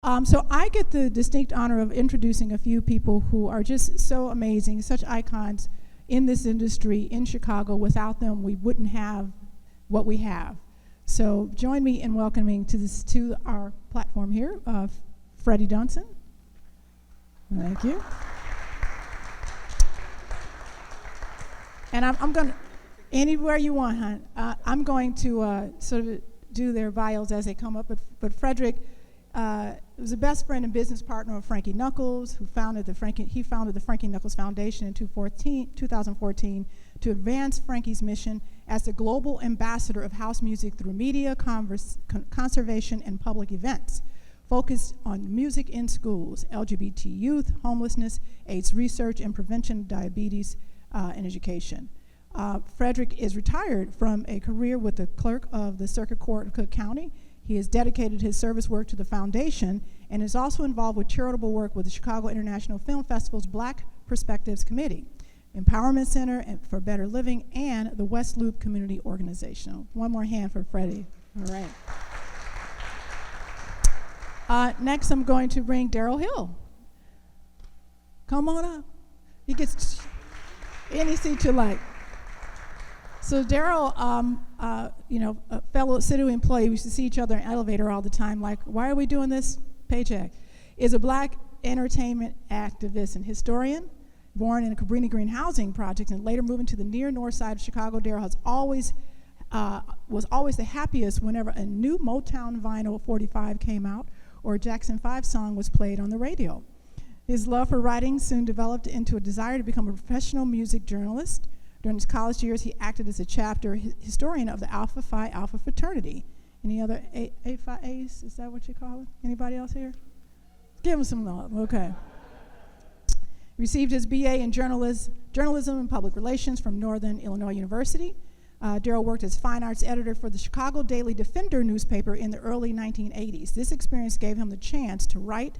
So I get the distinct honor of introducing a few people who are just so amazing, such icons in this industry in Chicago. Without them, we wouldn't have what we have. So join me in welcoming to our platform here, Freddie Dunston. Thank you. And I'm going to, anywhere you want, hon. I'm going to sort of do their bios as they come up, but Frederick was the best friend and business partner of Frankie Knuckles, who founded the Frankie Knuckles Foundation in 2014 to advance Frankie's mission as the global ambassador of house music through media, conservation, and public events, focused on music in schools, LGBT youth, homelessness, AIDS research, and prevention of diabetes and education. Frederick is retired from a career with the clerk of the Circuit Court of Cook County. He has dedicated his service work to the foundation and is also involved with charitable work with the Chicago International Film Festival's Black Perspectives Committee, Empowerment Center for Better Living, and the West Loop Community Organization. One more hand for Freddie. All right. Next, I'm going to bring Darrell Hill. Come on up. He gets any seat you like. So Darrell, a fellow city employee, we used to see each other in the elevator all the time, like, why are we doing this paycheck? Is a black entertainment activist and historian, born in a Cabrini Green housing project and later moving to the near north side of Chicago. Darrell was always the happiest whenever a new Motown vinyl 45 came out or a Jackson 5 song was played on the radio. His love for writing soon developed into a desire to become a professional music journalist. During his college years, he acted as a chapter historian of the Alpha Phi Alpha fraternity. Any other Phi A's? Is that what you call it? Anybody else here? Give him some love. Okay. Received his BA in journalism and public relations from Northern Illinois University. Darrell worked as fine arts editor for the Chicago Daily Defender newspaper in the early 1980s. This experience gave him the chance to write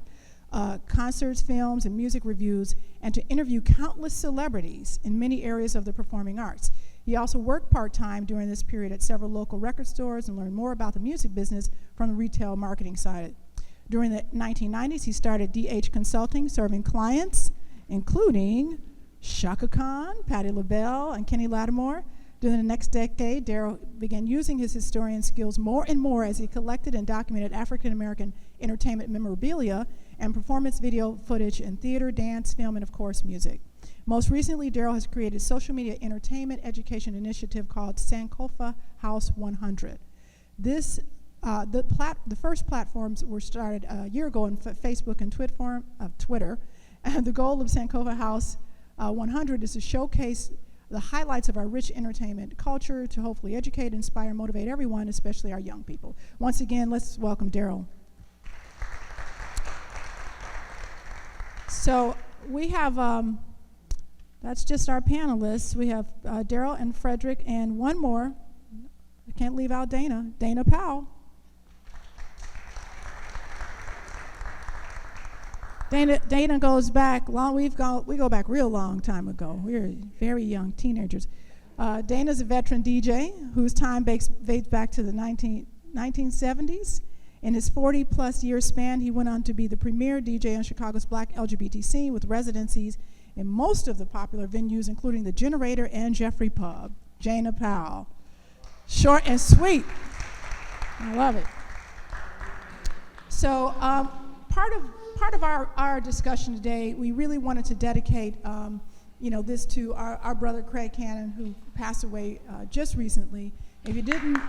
concerts, films, and music reviews, and to interview countless celebrities in many areas of the performing arts. He also worked part-time during this period at several local record stores and learned more about the music business from the retail marketing side. During the 1990s, he started DH Consulting, serving clients, including Chaka Khan, Patti LaBelle, and Kenny Lattimore. During the next decade, Darrell began using his historian skills more and more as he collected and documented African-American entertainment memorabilia and performance video footage in theater, dance, film, and of course, music. Most recently, Darrell has created a social media entertainment education initiative called Sankofa House 100. The first platforms were started a year ago on Facebook and Twitter, and the goal of Sankofa House 100 is to showcase the highlights of our rich entertainment culture to hopefully educate, inspire, motivate everyone, especially our young people. Once again, let's welcome Darrell. So we have, that's just our panelists. We have Darrell and Frederick and one more. I can't leave out Dana Powell. Dana goes back long. We go back real long time ago. We were very young teenagers. Dana's a veteran DJ whose time dates back to the 1970s. In his 40-plus year span, he went on to be the premier DJ on Chicago's Black LGBT scene with residencies in most of the popular venues, including the Generator and Jeffrey Pub. Dana Powell. Short and sweet. I love it. So part of our discussion today, we really wanted to dedicate this to our brother Craig Cannon, who passed away just recently. If you didn't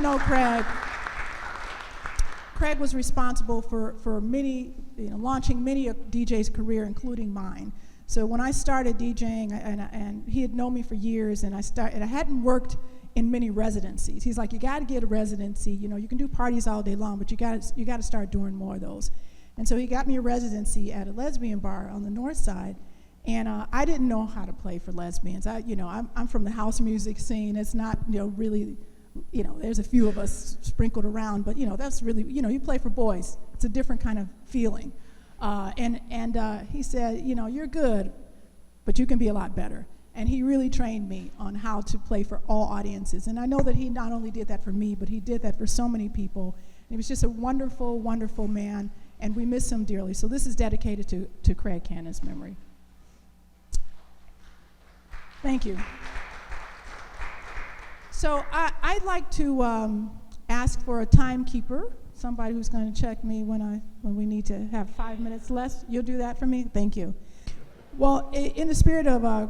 know Craig was responsible for many, launching many a DJ's career, including mine. So when I started DJing, and he had known me for years, and I hadn't worked in many residencies. He's like, you got to get a residency. You can do parties all day long, but you got to start doing more of those. And so he got me a residency at a lesbian bar on the north side, and I didn't know how to play for lesbians. I'm from the house music scene. It's not really. There's a few of us sprinkled around, but that's really, you play for boys. It's a different kind of feeling. And he said, you're good, but you can be a lot better. And he really trained me on how to play for all audiences. And I know that he not only did that for me, but he did that for so many people. He was just a wonderful, wonderful man, and we miss him dearly. So this is dedicated to Craig Cannon's memory. Thank you. So I'd like to ask for a timekeeper, somebody who's going to check me when we need to have 5 minutes less. You'll do that for me? Thank you. Well, in the spirit of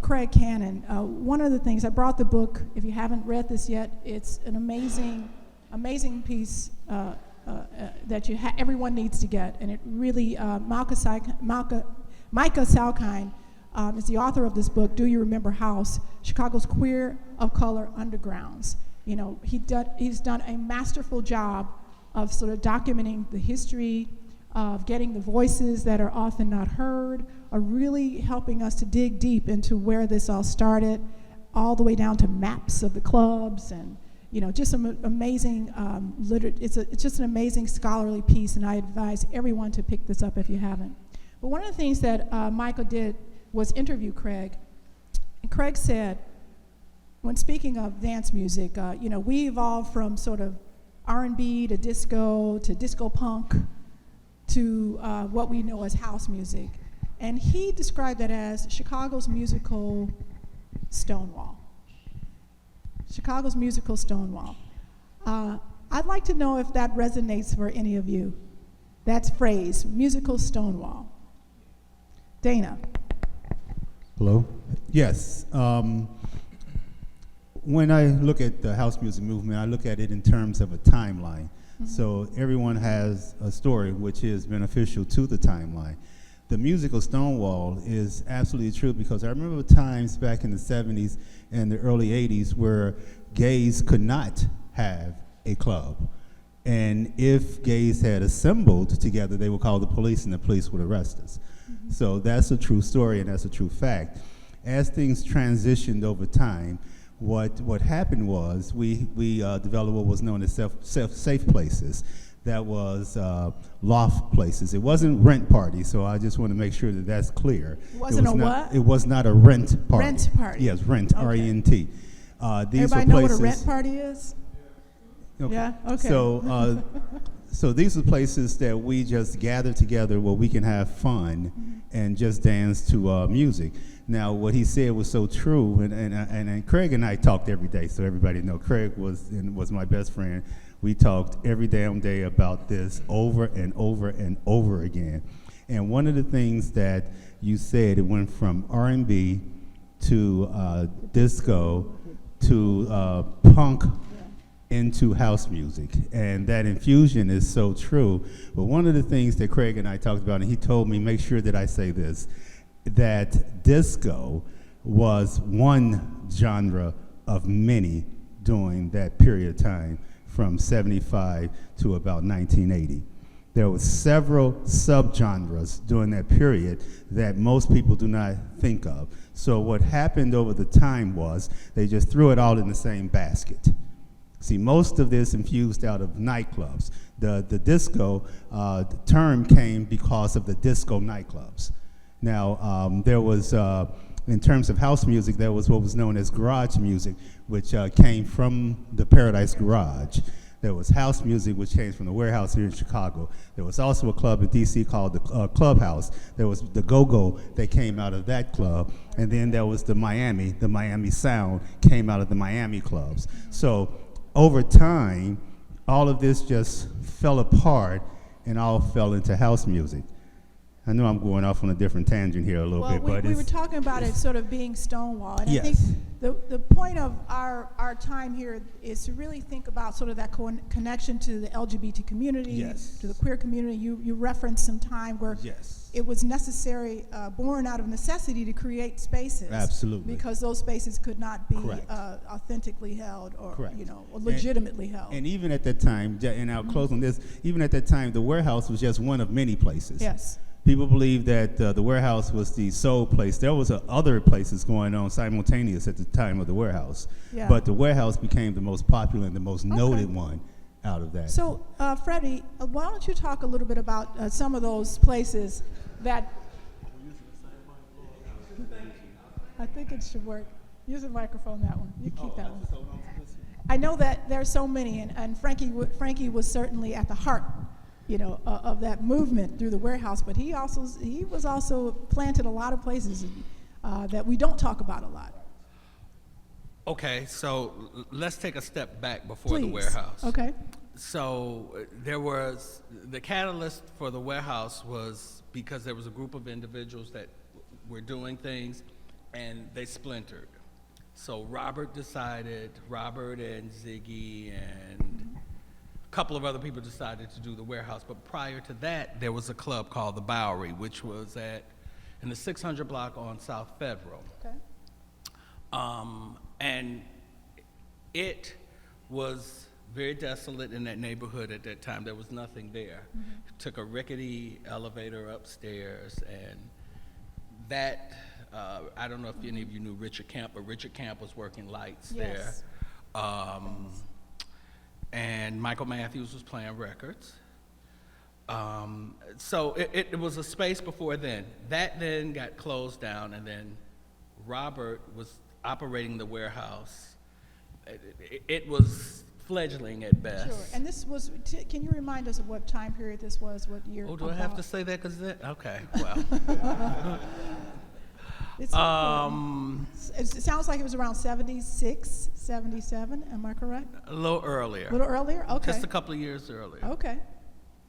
Craig Cannon, one of the things, I brought the book. If you haven't read this yet, it's an amazing piece that everyone needs to get. And it really, Micah Salkind is the author of this book, Do You Remember House? Chicago's Queer of Color Undergrounds. You know, he's done a masterful job of sort of documenting the history, of getting the voices that are often not heard, are really helping us to dig deep into where this all started, all the way down to maps of the clubs, and just some amazing it's just an amazing scholarly piece, and I advise everyone to pick this up if you haven't. But one of the things that Michael did was interview Craig, and Craig said, when speaking of dance music, we evolved from sort of R&B to disco punk, to what we know as house music. And he described that as Chicago's musical Stonewall. Chicago's musical Stonewall. I'd like to know if that resonates for any of you. That phrase, musical Stonewall. Dana. Hello? Yes. When I look at the house music movement, I look at it in terms of a timeline. Mm-hmm. So everyone has a story which is beneficial to the timeline. The musical Stonewall is absolutely true, because I remember times back in the 70s and the early 80s where gays could not have a club. And if gays had assembled together, they would call the police and the police would arrest us. Mm-hmm. So that's a true story and that's a true fact. As things transitioned over time, what happened was we developed what was known as safe places. That was loft places. It wasn't rent parties, so I just want to make sure that that's clear. It wasn't what? It was not a rent party. Rent party. Yes, rent, okay. R-E-N-T. Everybody know what a rent party is? Okay. Yeah, okay. So these are places that we just gather together where we can have fun and just dance to music. Now, what he said was so true, and Craig and I talked every day, so everybody know Craig was my best friend. We talked every damn day about this over and over and over again. And one of the things that you said, it went from R&B to disco to punk into house music, and that infusion is so true. But one of the things that Craig and I talked about, and he told me, make sure that I say this, that disco was one genre of many during that period of time from 75 to about 1980. There were several subgenres during that period that most people do not think of. So what happened over the time was they just threw it all in the same basket. See, most of this infused out of nightclubs. The disco term came because of the disco nightclubs. Now, there was, in terms of house music, there was what was known as garage music, which came from the Paradise Garage. There was house music, which came from the Warehouse here in Chicago. There was also a club in D.C. called the Clubhouse. There was the Go-Go that came out of that club. And then there was the Miami Sound came out of the Miami clubs. So over time, all of this just fell apart and all fell into house music. I know I'm going off on a different tangent here a little bit, but we were talking about it sort of being Stonewall, and yes. I think the point of our time here is to really think about sort of that connection to the LGBT community, yes. to the queer community. You referenced some time where yes. it was necessary, born out of necessity, to create spaces. Absolutely. Because those spaces could not be authentically held or or legitimately held. And even at that time, and I'll close on this, even at that time, the Warehouse was just one of many places. Yes. People believed that the Warehouse was the sole place. There was other places going on simultaneous at the time of the Warehouse. Yeah. But the Warehouse became the most popular and the most noted one out of that. So, Freddie, why don't you talk a little bit about some of those places that... I think it should work. Use the microphone, that one. You keep that one. I know that there's so many, and Frankie was certainly at the heart, of that movement through the warehouse. But he was also planted a lot of places that we don't talk about a lot. Okay, so let's take a step back before Please. the warehouse. Okay. So there was, the catalyst for the warehouse was because there was a group of individuals that were doing things and they splintered. So Robert and Ziggy and a couple of other people decided to do the warehouse. But prior to that, there was a club called the Bowery, which was in the 600 block on South Federal. Okay. And it was very desolate in that neighborhood at that time. There was nothing there. Took a rickety elevator upstairs, and that, I don't know if any of you knew Richard Camp, but Richard Camp was working lights Yes. there. And Michael Matthews was playing records. So it was a space before then. That then got closed down, and then Robert was operating the warehouse. It was fledgling at best. Sure. And this was, can you remind us of what time period this was, what year? Oh, do I have to say that? Okay, well. It's it sounds like it was around 76, 77, am I correct? A little earlier. A little earlier? Okay. Just a couple of years earlier. Okay.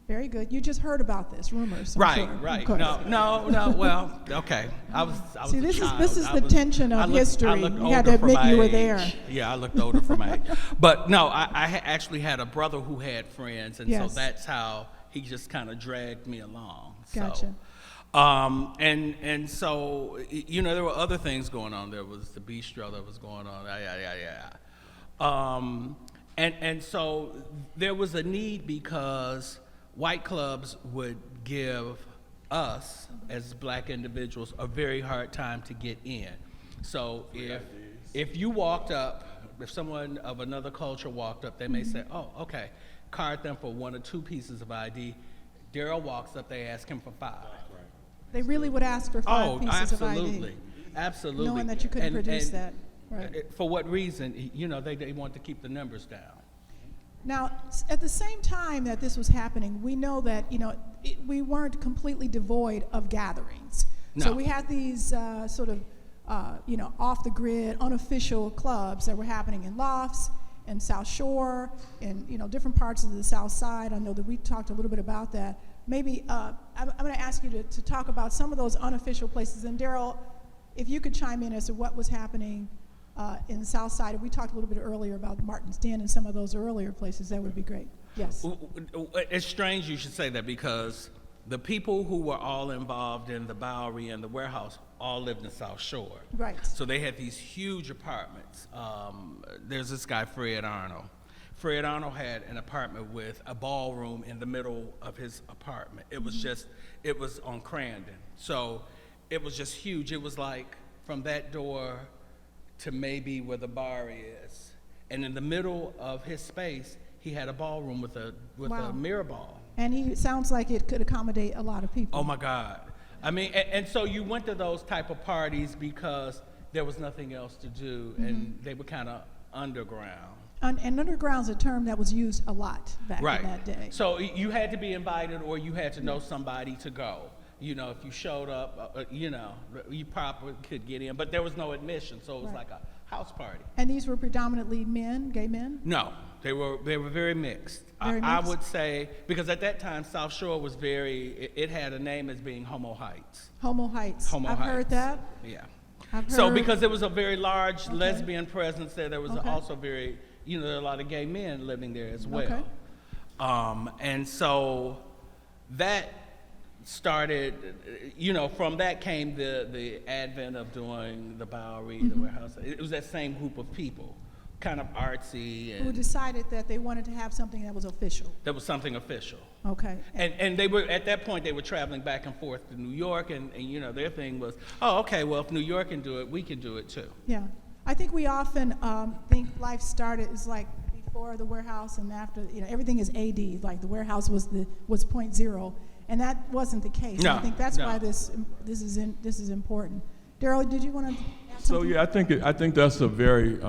Very good. You just heard about this, rumors. I'm Right, sure, right. of course. No, well, okay. I was See, a this child. is the tension of history. I looked You had older to for admit my you were age. there. Yeah, I looked older for my age. But no, I actually had a brother who had friends, and Yes. so that's how he just kind of dragged me along. Gotcha. So, and so, there were other things going on. There was the bistro that was going on. And so there was a need because white clubs would give us, as black individuals, a very hard time to get in. So if you walked up, if someone of another culture walked up, they may say, oh, okay, card them for 1 or 2 pieces of ID. Darrell walks up, they ask him for 5. They really would ask for 5 pieces of ID. Absolutely. Knowing that you couldn't produce that. Right. For what reason? They want to keep the numbers down. Now, at the same time that this was happening, we know that, we weren't completely devoid of gatherings. No. So we had these sort of, off the grid, unofficial clubs that were happening in lofts and South Shore and, different parts of the South Side. I know that we talked a little bit about that. Maybe I'm going to ask you to talk about some of those unofficial places. And Darrell, if you could chime in as to what was happening in the South Side. We talked a little bit earlier about Martin's Den and some of those earlier places. That would be great. Yes. It's strange you should say that because the people who were all involved in the Bowery and the warehouse all lived in South Shore. Right. So they had these huge apartments. There's this guy, Fred Arnold. Fred Arnold had an apartment with a ballroom in the middle of his apartment. It was it was on Crandon. So it was just huge. It was like from that door to maybe where the bar is. And in the middle of his space, he had a ballroom with a Wow. mirror ball. And he sounds like it could accommodate a lot of people. Oh my God. I mean, and so you went to those type of parties because there was nothing else to do, and they were kind of underground. And underground's a term that was used a lot back Right. in that day. So you had to be invited or you had to know somebody to go. If you showed up, you probably could get in, but there was no admission, so it was Right. like a house party. And these were predominantly men, gay men? No, they were very mixed. Very I mixed? would say, because at that time, South Shore was it had a name as being Homo Heights. Homo Heights. Homo I've Heights. heard that. Yeah. I've So heard- because there was a very large Okay. lesbian presence there was Okay. also there were a lot of gay men living there as well. Okay. And so that started, from that came the advent of doing the Bowery, the warehouse. It was that same group of people, kind of artsy, who and decided that they wanted to have something that was official. there was something official. Okay. And they were, at that point, they were traveling back and forth to New York, and their thing was, oh, okay, well, if New York can do it, we can do it too. Yeah. I think we often think life started is like before the warehouse and after, everything is AD, like the warehouse was 0.0, and that wasn't the case. No, And I think that's no. why this is important. Darrell, did you want to add So something? yeah, I think that's a very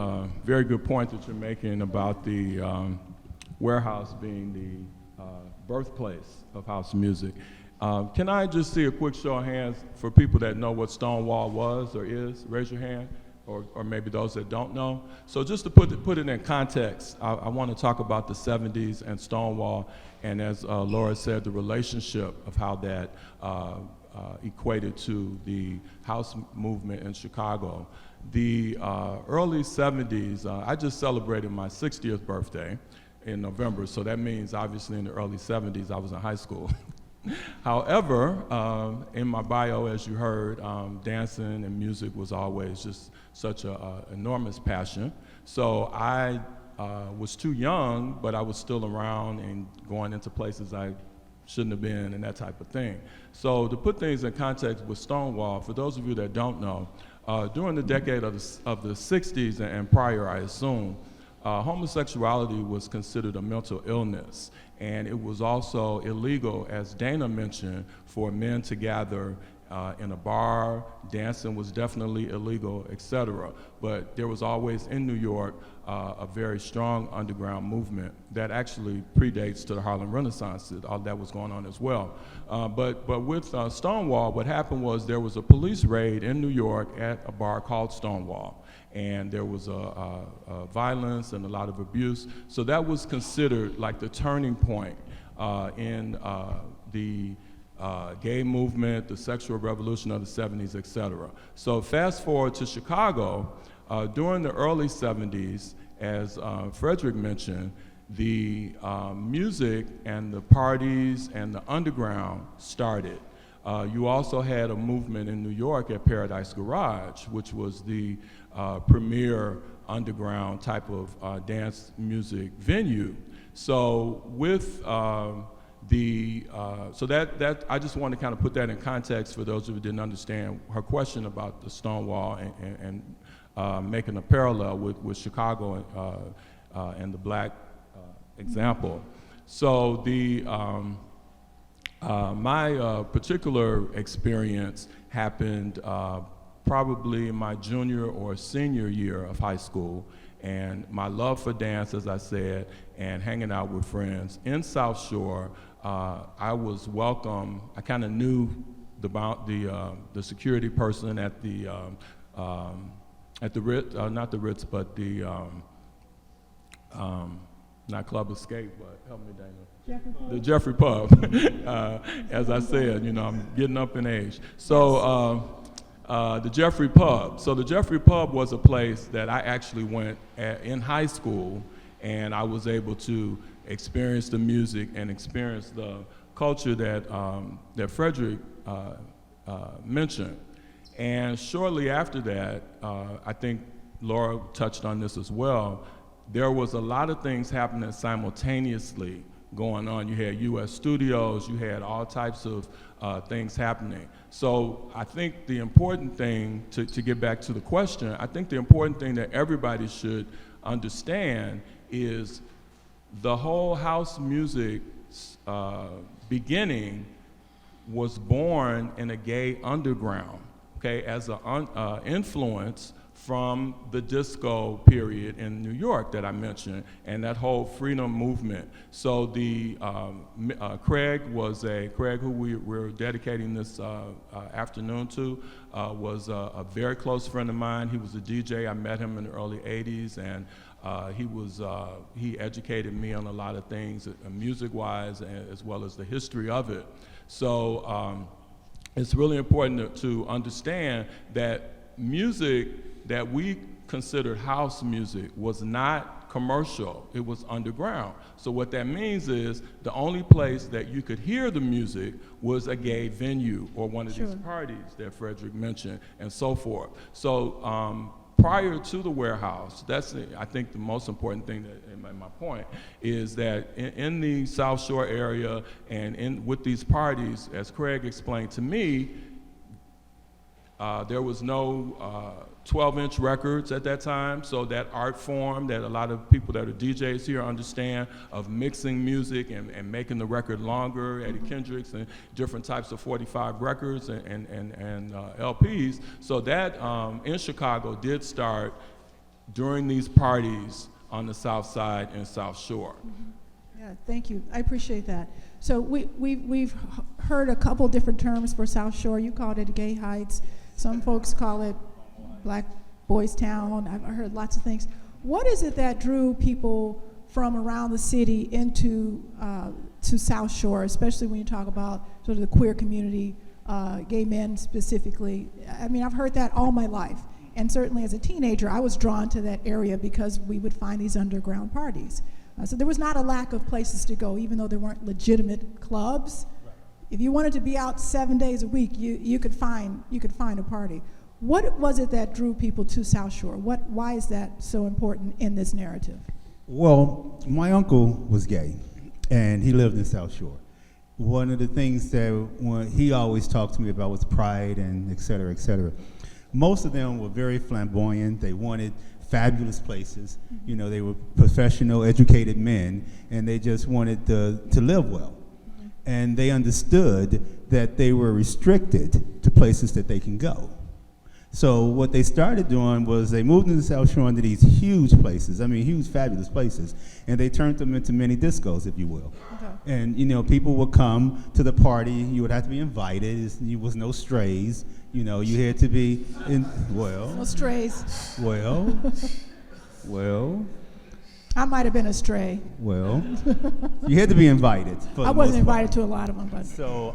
very good point that you're making about the warehouse being the birthplace of house music. Can I just see a quick show of hands for people that know what Stonewall was or is? Raise your hand, or maybe those that don't know. So just to put it in context, I want to talk about the 70s and Stonewall, and as Laura said, the relationship of how that equated to the house movement in Chicago. The early 70s, I just celebrated my 60th birthday in November, so that means obviously in the early 70s I was in high school. However, in my bio, as you heard, dancing and music was always just such an enormous passion. So I was too young, but I was still around and going into places I shouldn't have been and that type of thing. So to put things in context with Stonewall, for those of you that don't know, during the decade of the 60s and prior, I assume, homosexuality was considered a mental illness, and it was also illegal, as Dana mentioned, for men to gather in a bar. Dancing was definitely illegal, etc. But there was always in New York a very strong underground movement that actually predates to the Harlem Renaissance. All that was going on as well. But with Stonewall, what happened was there was a police raid in New York at a bar called Stonewall, and there was violence and a lot of abuse. So that was considered like the turning point in the gay movement, the sexual revolution of the 70s, et cetera. So fast forward to Chicago, during the early 70s, as Frederick mentioned, the music and the parties and the underground started. You also had a movement in New York at Paradise Garage, which was the premier underground type of dance music venue. So with so that I just want to kind of put that in context for those who didn't understand her question about the Stonewall and making a parallel with Chicago and the black example. So my particular experience happened probably in my junior or senior year of high school, and my love for dance, as I said, and hanging out with friends in South Shore. I was welcome. I kind of knew the security person at the Ritz, not the Ritz, but the not Club Escape, but help me, Dana. The Jeffrey Pub. As I said, you know, I'm getting up in age. So the Jeffrey Pub. So the Jeffrey Pub was a place that I actually went in high school, and I was able to experience the music and experience the culture that Frederick mentioned. And shortly after that, I think Laura touched on this as well, there was a lot of things happening simultaneously going on. You had US Studios, you had all types of things happening. So I think the important thing, to get back to the question, I think the important thing that everybody should understand is the whole house music beginning was born in a gay underground, okay, as an influence from the disco period in New York that I mentioned, and that whole freedom movement. So the Craig, who we're dedicating this afternoon to, was a very close friend of mine. He was a DJ. I met him in the early 80s, and he educated me on a lot of things, music-wise, as well as the history of it. So it's really important to understand that music that we considered house music was not commercial, it was underground. So what that means is the only place that you could hear the music was a gay venue or one of these parties that Frederick mentioned and so forth. So prior to the warehouse, that's, I think, the most important thing, my point, is that in the South Shore area and with these parties, as Craig explained to me, there was no 12-inch records at that time, so that art form that a lot of people that are DJs here understand of mixing music and making the record longer, Eddie Kendricks and different types of 45 records and LPs. So that in Chicago did start during these parties on the South Side and South Shore. Yeah, thank you. I appreciate that. So we've heard a couple different terms for South Shore. You called it Gay Heights. Some folks call it Black Boys Town. I've heard lots of things. What is it that drew people from around the city into to South Shore, especially when you talk about sort of the queer community, gay men specifically? I mean, I've heard that all my life. And certainly as a teenager, I was drawn to that area because we would find these underground parties. So there was not a lack of places to go, even though there weren't legitimate clubs. Right. If you wanted to be out 7 days a week, you could find a party. What was it that drew people to South Shore? Why is that so important in this narrative? Well, my uncle was gay, and he lived in South Shore. One of the things that he always talked to me about was pride and et cetera, et cetera. Most of them were very flamboyant. They wanted fabulous places. Mm-hmm. You know, they were professional, educated men, and they just wanted to live well. Mm-hmm. And they understood that they were restricted to places that they can go. So what they started doing was they moved into South Shore into these huge places, huge, fabulous places, and they turned them into mini discos, if you will. Okay. And, people would come to the party. You would have to be invited. There was no strays. You had to be No strays. Well. I might have been a stray. Well, you had to be invited. I wasn't invited to a lot of them, but so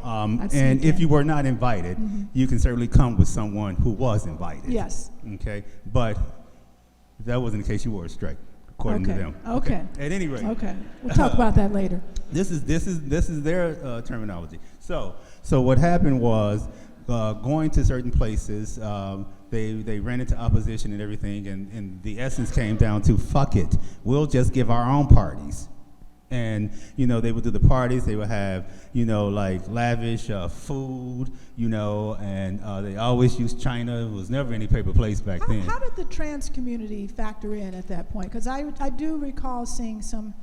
and if you were not invited, mm-hmm. you can certainly come with someone who was invited. Yes. Okay, but if that wasn't the case, you were a stray, according to them. Okay. At any rate. Okay. We'll talk about that later. This is their terminology. So what happened was going to certain places. They ran into opposition and everything, and the essence came down to, fuck it, we'll just give our own parties. And, they would do the parties, they would have, like lavish food, and they always used China. It was never any paper plates back then. How did the trans community factor in at that point? Because I do recall seeing some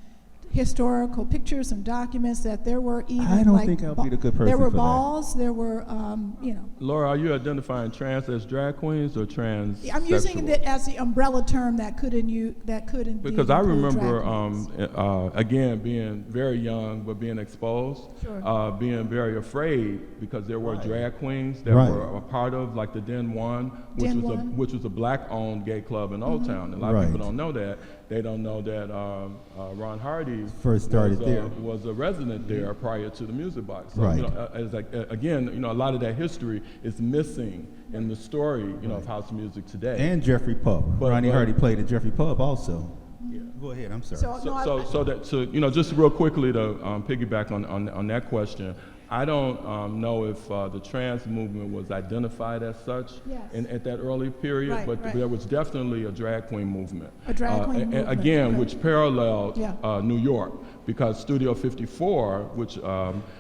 historical pictures and documents that there were even I don't think I'll be the good person there were for balls, there were, Laura, are you identifying trans as drag queens or trans? I'm using it as the umbrella term that could indeed because I remember, drag again, being very young but being exposed, sure. Being very afraid because there were drag queens that were a part of, like the Den One, which was a black-owned gay club in Old Town. And a lot of people don't know that. They don't know that Ron Hardy first started was a resident there prior to the Music Box. So, right. Again, a lot of that history is missing in the story, of house music today. And Jeffrey Pub. Ronnie Hardy played at Jeffrey Pub also. Yeah. Go ahead. I'm sorry. So just real quickly to piggyback on that question. I don't know if the trans movement was identified as such at that early period, but there was definitely a drag queen movement. A drag queen movement. Again, which paralleled New York, because Studio 54, which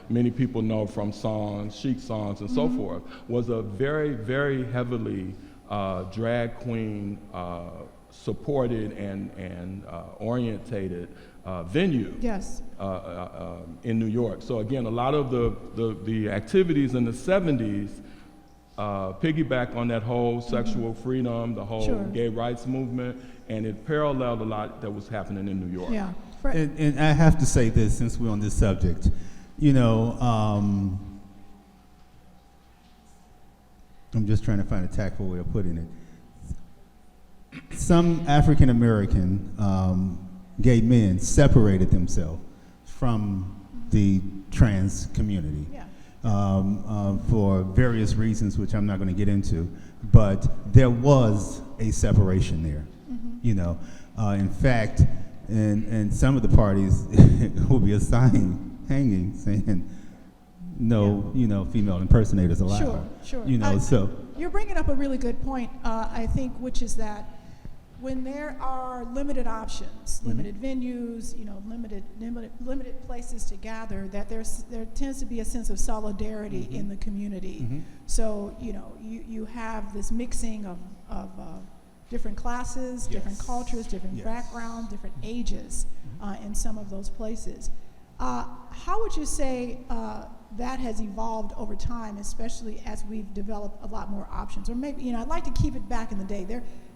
many people know from songs, chic songs and so forth, was a very, very heavily drag queen supported and orientated venue in New York. So again, a lot of the activities in the 70s piggyback on that whole sexual freedom, the whole gay rights movement, and it paralleled a lot that was happening in New York. Yeah. And I have to say this, since we're on this subject, I'm just trying to find a tactful way of putting it. Some African American gay men separated themselves from the trans community for various reasons, which I'm not going to get into. But there was a separation there. In fact, in some of the parties, will be a sign hanging saying, "No, female impersonators allowed." Sure. So you're bringing up a really good point, I think, which is that when there are limited options, limited venues, limited places to gather, that there tends to be a sense of solidarity in the community. So you have this mixing of different classes, different cultures, different backgrounds, different ages in some of those places. How would you say that has evolved over time, especially as we've developed a lot more options? Or maybe, I'd like to keep it back in the day.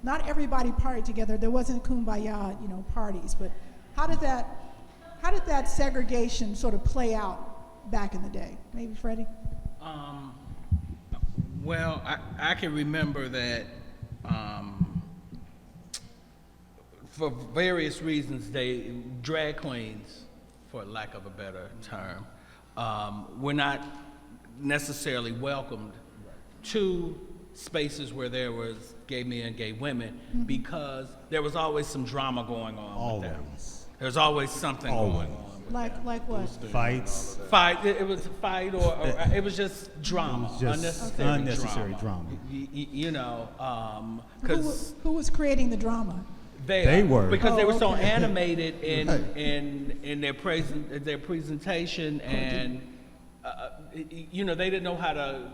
Not everybody partied together. There wasn't kumbaya, parties. But how did that segregation sort of play out back in the day? Maybe Freddie? Well, I can remember that for various reasons, drag queens, for lack of a better term, were not necessarily welcomed to spaces where there was gay men, gay women, because there was always some drama going on with them. There was always something going on. Like what? Fights. It was a fight, or it was just drama, It was just unnecessary drama. Because Who was creating the drama? They were. because they were so okay. animated in their presentation, and they didn't know how to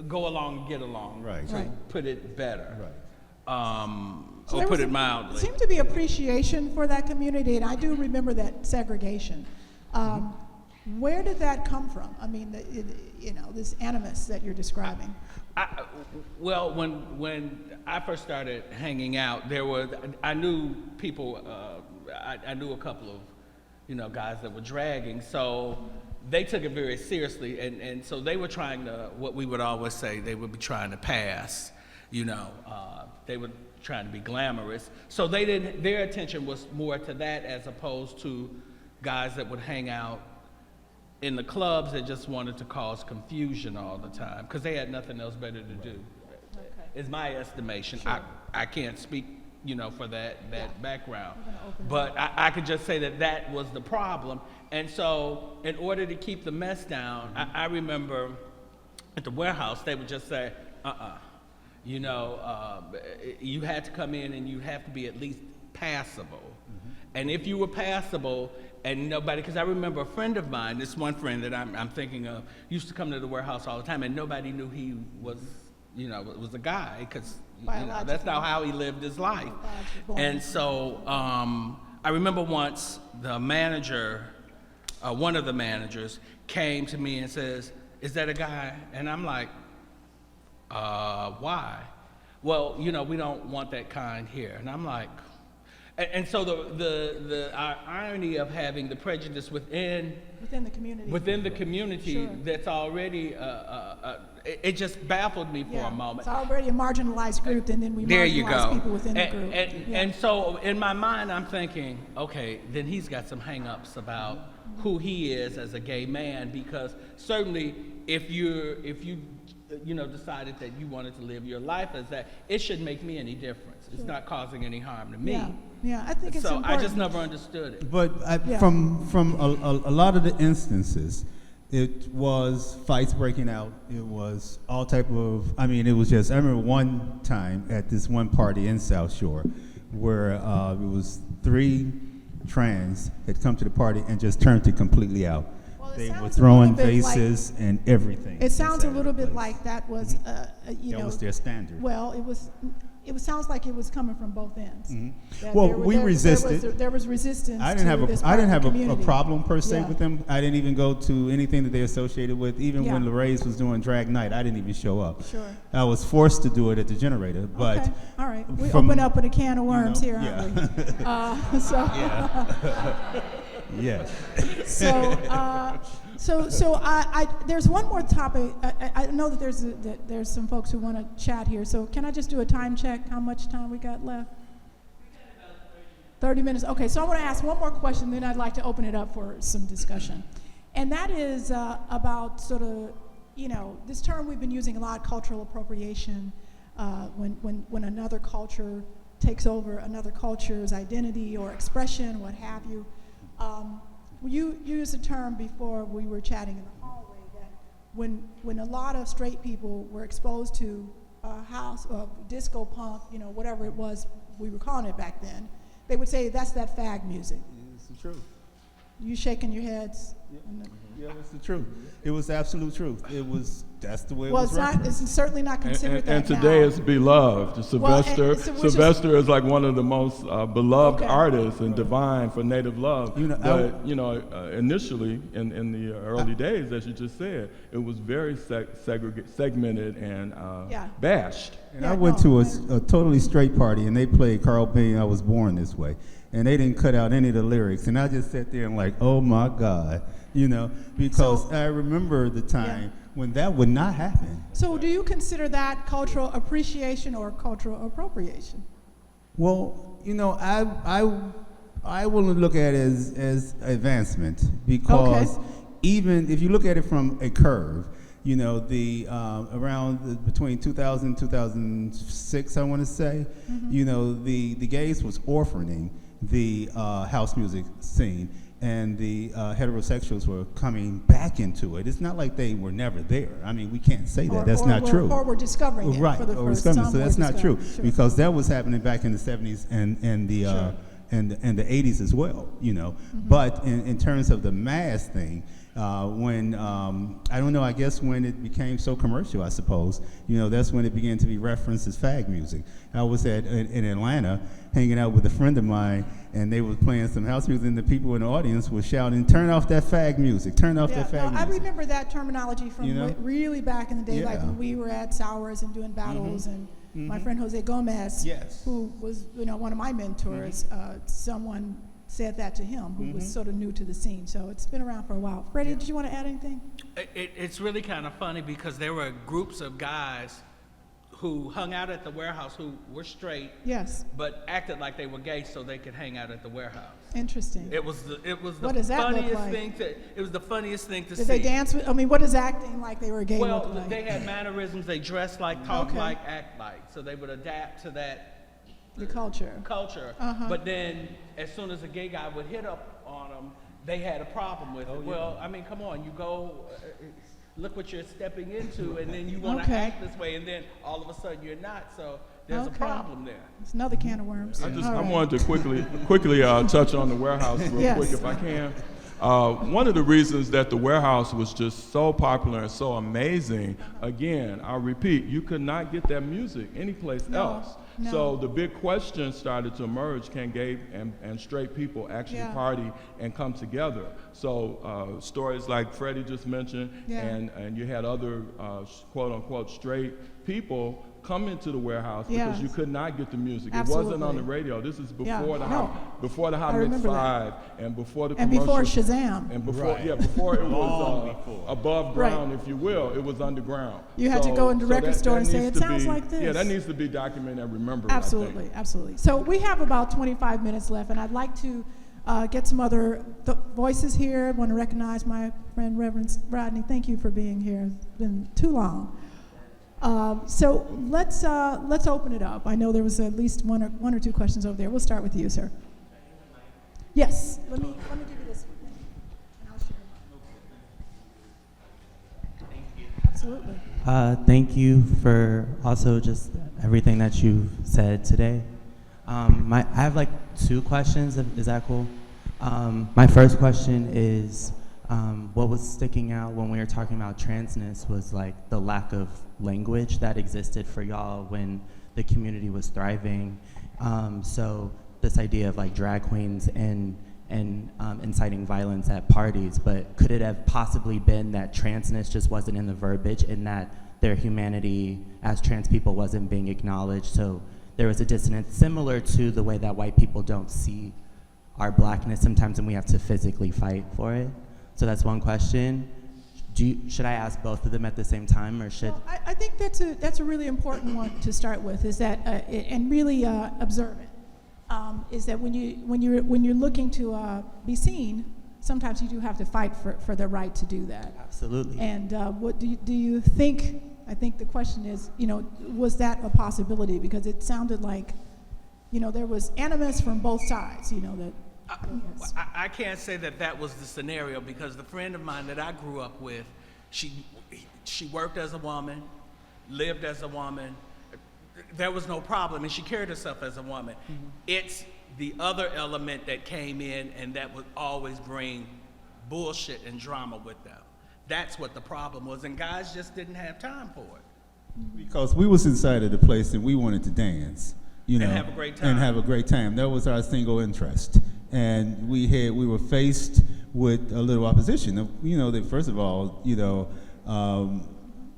go along and get along. Right. To put it better. Right. So Or there put was it mildly. Seemed to be appreciation for that community, and I do remember that segregation. Where did that come from? I mean, this animus that you're describing. Well, when I first started hanging out, I knew people. I knew a couple of, guys that were dragging, so they took it very seriously, and so they were trying to, what we would always say, they would be trying to pass. They were trying to be glamorous, so their attention was more to that as opposed to guys that would hang out in the clubs that just wanted to cause confusion all the time because they had nothing else better to do. Is my estimation. Sure. I can't speak, for that background, but I could just say that was the problem. And so, in order to keep the mess down, I remember at the warehouse they would just say, you had to come in and you have to be at least passable. And if you were passable and nobody, because I remember a friend of mine, this one friend that I'm thinking of, used to come to the warehouse all the time and nobody knew he was, was a guy, because that's not how he lived his life. And so I remember once the manager, one of the managers came to me and says, "Is that a guy?" And I'm like, why? Well, we don't want that kind here. And I'm like, and so the irony of having the prejudice within the community, Sure. that's already it just baffled me for a moment. It's already a marginalized group, and then we marginalize people within the group. And so in my mind, I'm thinking, okay, then he's got some hang-ups about who he is as a gay man, because certainly if you decided that you wanted to live your life as that, it shouldn't make me any difference. It's not causing any harm to me. Yeah, I think it's so important. I just never understood it. But from a lot of the instances, it was fights breaking out. It was all type of, it was just, I remember one time at this one party in South Shore where it was 3 trans had come to the party and just turned it completely out. They were throwing vases and everything. It sounds a little bit like that was, that was their standard. Well, it sounds like it was coming from both ends. Well, we resisted. There was resistance. I didn't have a problem per se Yeah. with them. I didn't even go to anything that they associated with. Even when Lorraine's was doing drag night, I didn't even show up. Sure. I was forced to do it at the Generator. But okay. All right. We from- open up with a can of worms here, yeah. aren't we? Yes. So I there's one more topic. I know that there's some folks who want to chat here. So can I just do a time check? How much time we got left? 30 minutes. Okay. So I want to ask one more question, then I'd like to open it up for some discussion, and that is about sort of this term we've been using a lot, cultural appropriation, when another culture takes over another culture's identity or expression, what have you. You used a term before we were chatting in the hallway that when a lot of straight people were exposed to house or disco punk, whatever it was we were calling it back then, they would say that's that fag music. It's the truth. You shaking your heads? Yeah, it's the truth. It was absolute truth. That's the way it Well, was. it's certainly not considered And that today now. it's beloved. Sylvester, and so which is- Sylvester is like one of the most beloved Okay. artists and divine for Native love. I- But initially in the early days, as you just said, it was very segmented and Yeah. bashed. And Yeah, I went no, to a totally straight party, and they played Carl Payne, I Was Born This Way. And they didn't cut out any of the lyrics. And I just sat there and like, oh my God, because So- I remember the time when that would not happen. So do you consider that cultural appreciation or cultural appropriation? Well, I will look at it as advancement, because even if you look at it from a curve, between 2000 and 2006, I want to say, the gays was orphaning the house music scene, and the heterosexuals were coming back into it. It's not like they were never there. I mean, we can't say that. That's not true. Or we're discovering it Right, for the or first discovering. time. So that's not true, Sure. because that was happening back in the 70s and the Sure. and the 80s as well. But in terms of the mass thing, when I don't know, I guess when it became so commercial, I suppose, that's when it began to be referenced as fag music. I was in Atlanta hanging out with a friend of mine, and they were playing some house music, and the people in the audience were shouting, "Turn off that fag music! Turn off that fag I music!" remember that terminology from really back in the day, like Yeah. when we were at Sours and doing battles, and my friend Jose Gomez, Yes. who was one of my mentors, someone said that to him, who was sort of new to the scene. So it's been around for a while. Freddie, did you want to add anything? It's really kind of funny because there were groups of guys who hung out at the warehouse who were straight, Yes. but acted like they were gay so they could hang out at the warehouse. Interesting. It was the What does that look funniest like? thing it was the funniest thing to see. Did they dance with? I mean, what is acting like they were gay Well, look like? they had mannerisms. They dressed like, talk Okay. like, act like. So they would adapt to that The culture. culture. Uh-huh. But then, as soon as a gay guy would hit up on them, they had a problem with it. Well, I mean, come on, you go, look what you're stepping into, and then you want to Okay. act this way, and then all of a sudden you're not. So there's a Okay. problem there. It's another can of worms. I All right. wanted to quickly touch on the warehouse real Yes. quick if I can. One of the reasons that the warehouse was just so popular and so amazing, again, I'll repeat, you could not get that music anyplace else. No. So the big question started to emerge: can gay and straight people actually Yeah. party and come together? So stories like Freddie just mentioned, Yeah. and you had other quote unquote straight people come into the warehouse because Yes. you could not get the music. It Absolutely. wasn't on the radio. This is Yeah. before before the I Hot Mix remember that. 5 and before the And commercial. before Shazam. And before, Right. before it Long was before. above Right. ground, if you will. It was underground. You had to go into the record store and say, needs "It to sounds be- like this." Yeah, that needs to be documented and remembered. I Absolutely, think. absolutely. So we have about 25 minutes left, and I'd like to get some other voices here. I want to recognize my friend Reverend Rodney. Thank you for being here. It's been too long. So let's open it up. I know there was at least one or two questions over there. We'll start with you, sir. Yes. Let me give you this one, and I'll share mine. Thank you. Absolutely. Thank you for also just everything that you've said today. I have like two questions. Is that cool? My first question is, what was sticking out when we were talking about transness was like the lack of language that existed for y'all when the community was thriving. So this idea of like drag queens and inciting violence at parties, but could it have possibly been that transness just wasn't in the verbiage and that their humanity as trans people wasn't being acknowledged? So there was a dissonance similar to the way that white people don't see our blackness sometimes, and we have to physically fight for it. So that's one question. Should I ask both of them at the same time, or should? Well, I think that's a really important one to start with. Is that and really observe it. Is that when you're looking to be seen, sometimes you do have to fight for the right to do that. Absolutely. And what do you think? I think the question is, was that a possibility? Because it sounded like, there was animus from both sides. That. Yes. I can't say that was the scenario because the friend of mine that I grew up with, she worked as a woman, lived as a woman, there was no problem, and she carried herself as a woman. It's the other element that came in and that would always bring bullshit and drama with them. That's what the problem was, and guys just didn't have time for it. Because we was inside of the place and we wanted to dance, you know, And have a great time. And have a great time. That was our single interest, and we were faced with a little opposition. You know, that first of all, you know,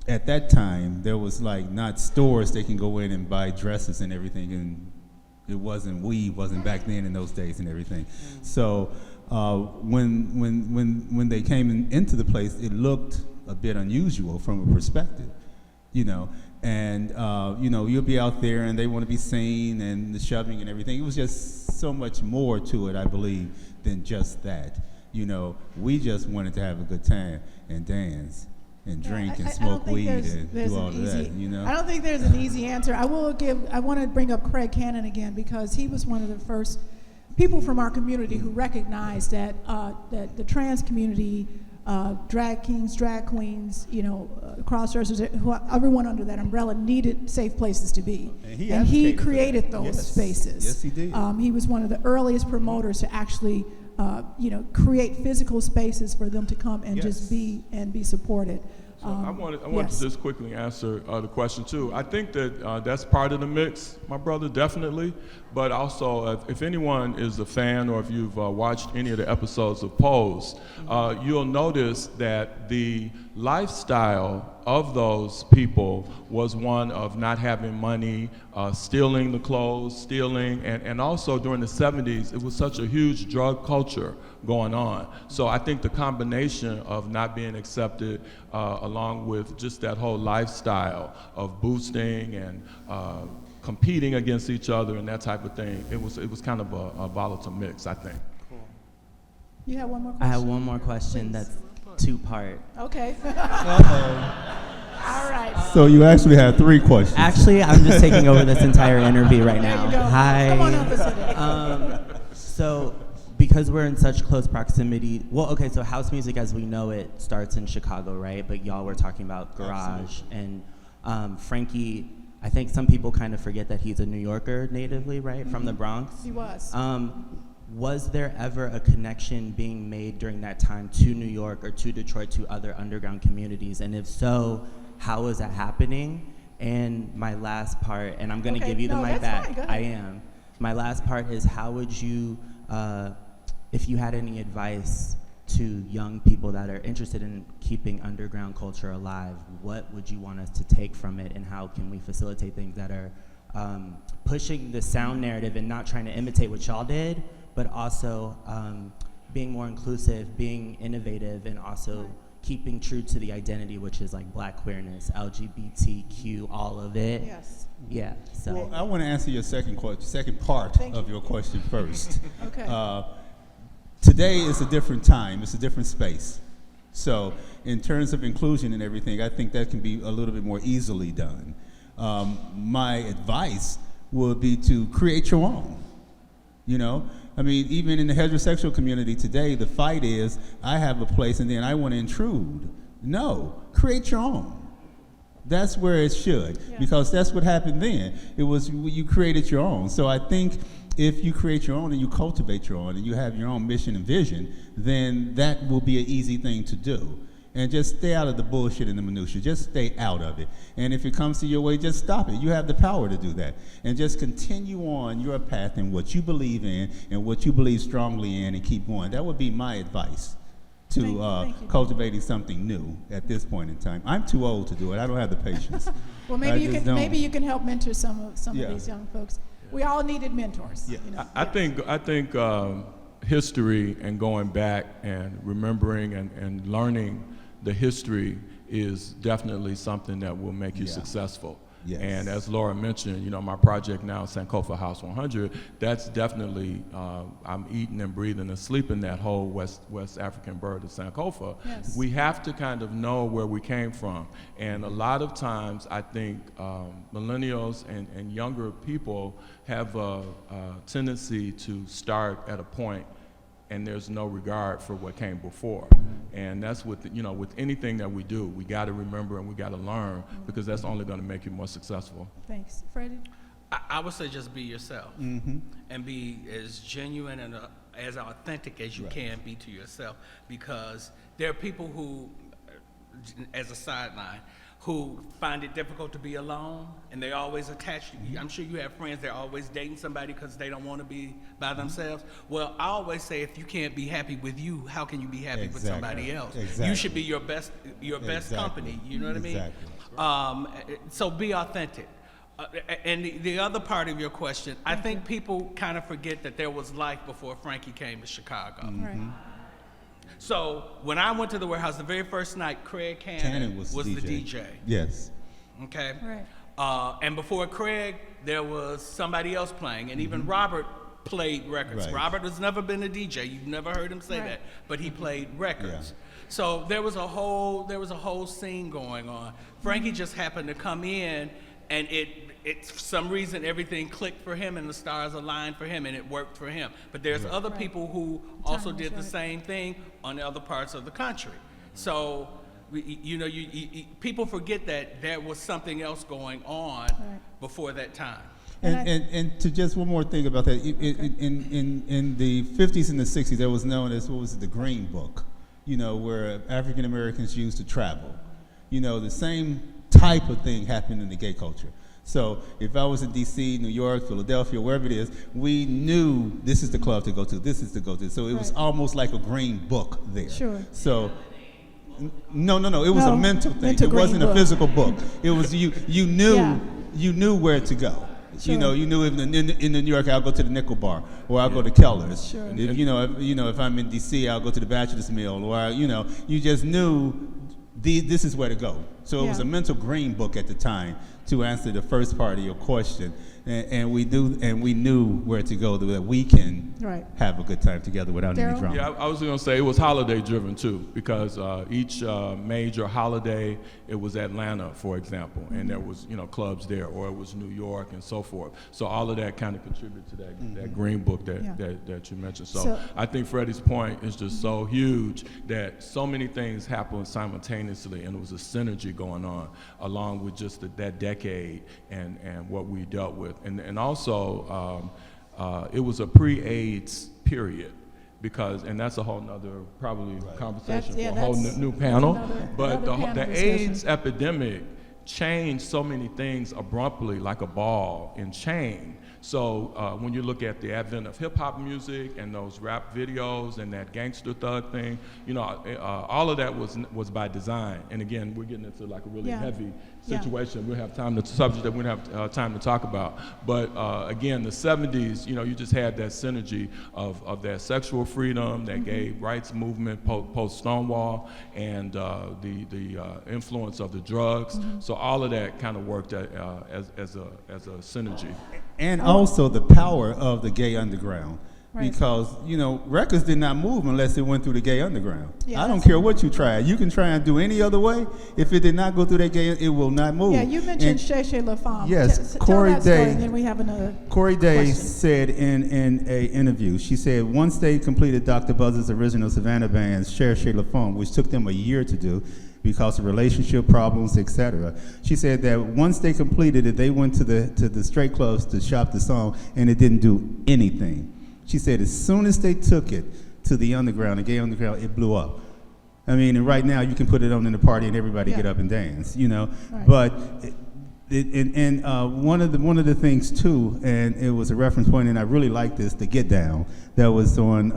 at that time there was like not stores they can go in and buy dresses and everything, and it wasn't weave wasn't back then in those days and everything. So when they came into the place, it looked a bit unusual from a perspective, you know. And you know, you'll be out there and they want to be seen and the shoving and everything. It was just so much more to it, I believe, than just that. You know, we just wanted to have a good time and dance and drink and smoke weed and do all of that, you know. I don't think there's an easy answer. I want to bring up Craig Cannon again, because he was one of the first people from our community who recognized that that the trans community, drag kings, drag queens, you know, cross-dressers, everyone under that umbrella needed safe places to be. And he created those spaces. Yes, he did. He was one of the earliest promoters to actually, you know, create physical spaces for them to come and just be supported. So I wanted to just quickly answer the question too. I think that that's part of the mix, my brother, definitely. But also, if anyone is a fan or if you've watched any of the episodes of Pose, you'll notice that the lifestyle of those people was one of not having money, stealing the clothes, and also during the 70s, it was such a huge drug culture going on. So I think the combination of not being accepted along with just that whole lifestyle of boosting and competing against each other and that type of thing, it was kind of a volatile mix, I think. Cool. You have one more question? I have one more question. Please. That's two-part. Okay. All right. So you actually have 3 questions. Actually, I'm just taking over this entire interview right now. There you go. Hi. Come on up, so because we're in such close proximity, so house music as we know it starts in Chicago, right? But y'all were talking about garage. Absolutely. And Frankie, I think some people kind of forget that he's a New Yorker natively, right? From the Bronx. He was. Was there ever a connection being made during that time to New York or to Detroit, to other underground communities? And if so, how is that happening? And my last part, and I'm gonna give you the mic back. I am. My last part is, how would you, if you had any advice to young people that are interested in keeping underground culture alive, what would you want us to take from it, and how can we facilitate things that are pushing the sound narrative and not trying to imitate what y'all did, but also being more inclusive, being innovative, and also keeping true to the identity, which is like Black queerness, LGBTQ, all of it. Yes. Yeah. So. Well, I want to answer your second part of your question first. Okay. Today is a different time. It's a different space. So in terms of inclusion and everything, I think that can be a little bit more easily done. My advice would be to create your own. You know, I mean, even in the heterosexual community today, the fight is, I have a place and then I want to intrude. No, create your own. That's where it should, because that's what happened then. It was, you created your own. So I think if you create your own and you cultivate your own and you have your own mission and vision, then that will be an easy thing to do. And just stay out of the bullshit and the minutia. Just stay out of it. And if it comes to your way, just stop it. You have the power to do that. And just continue on your path and what you believe in and what you believe strongly in, and keep going. That would be my advice to Thank you. cultivating something new at this point in time. I'm too old to do it. I don't have the patience. Well, maybe you can help mentor some of these young folks. We all needed mentors. Yeah. You know? I think history and going back and remembering and learning the history is definitely something that will make you successful. Yes. And as Laura mentioned, you know, my project now, Sankofa House 100, that's definitely, I'm eating and breathing and sleeping that whole West African bird of Sankofa. Yes. We have to kind of know where we came from. And a lot of times, I think millennials and younger people have a tendency to start at a point and there's no regard for what came before. And that's with with anything that we do, we got to remember and we got to learn, because that's only going to make you more successful. Thanks. Freddie? I would say just be yourself and be as genuine and as authentic as you can be to yourself, because there are people who, as a sideline, who find it difficult to be alone, and they always attached to you. I'm sure you have friends that are always dating somebody because they don't want to be by themselves. Well, I always say, if you can't be happy with you, how can you be happy with somebody else? You should be your best company. You know what I mean? So be authentic. And the other part of your question, I think people kind of forget that there was life before Frankie came to Chicago. Right. So when I went to the warehouse, the very first night, Craig Cannon was the DJ. Yes. Okay. Right. And before Craig, there was somebody else playing, and even Robert played records. Right. Robert has never been a DJ. You've never heard him say that, but he played records. So there was a whole scene going on. Frankie just happened to come in, and it for some reason everything clicked for him and the stars aligned for him and it worked for him. But there's other people who also did the same thing on other parts of the country. So people forget that there was something else going on before that time. And to just one more thing about that, in the 50s and the 60s, there was known as, the Green Book, where African Americans used to travel. The same type of thing happened in the gay culture. So if I was in D.C., New York, Philadelphia, wherever it is, we knew this is the club to go to, this is to go to. So it was almost like a green book there. Sure. So no, it was a mental thing. It wasn't a physical book. It was you knew where to go. Sure. You knew in New York, I'll go to the Nickel Bar, or I'll go to Keller's. Sure. If if I'm in D.C., I'll go to the Bachelor's Mill, or you just knew this is where to go. So it was a mental green book at the time to answer the first part of your question, and we knew where to go, that we can have a good time together without any drama. Yeah, I was going to say it was holiday driven too, because each major holiday, it was Atlanta, for example, and there was clubs there, or it was New York and so forth. So all of that kind of contributed to that green book that you mentioned. So I think Freddie's point is just so huge, that so many things happened simultaneously, and it was a synergy going on along with just that decade and what we dealt with. And also, it was a pre-AIDS period, and that's a whole nother probably conversation for a whole new panel. But the AIDS epidemic changed so many things abruptly, like a ball and chain. So when you look at the advent of hip-hop music and those rap videos and that gangster thug thing, all of that was by design. And again, we're getting into like a really heavy situation. We'll have time to subject that we don't have time to talk about. But again, the 70s, you just had that synergy of that sexual freedom, that gay rights movement post Stonewall, and the influence of the drugs. So all of that kind of worked as a synergy. And also the power of the gay underground. Because, records did not move unless it went through the gay underground. I don't care what you try. You can try and do any other way. If it did not go through that gay, it will not move. Yeah, you mentioned Shay La Femme. Yes, Corey Day. And then we have another Corey Day question. said in an interview, she said, once they completed Dr. Buzz's original Savannah Band's Shay La Femme, which took them a year to do, because of relationship problems, etc. She said that once they completed it, they went to the straight clubs to shop the song, and it didn't do anything. She said as soon as they took it to the underground, the gay underground, it blew up. I mean, and right now you can put it on in the party and everybody get up and dance, But one of the things too, and it was a reference point, and I really like this, the Get Down that was on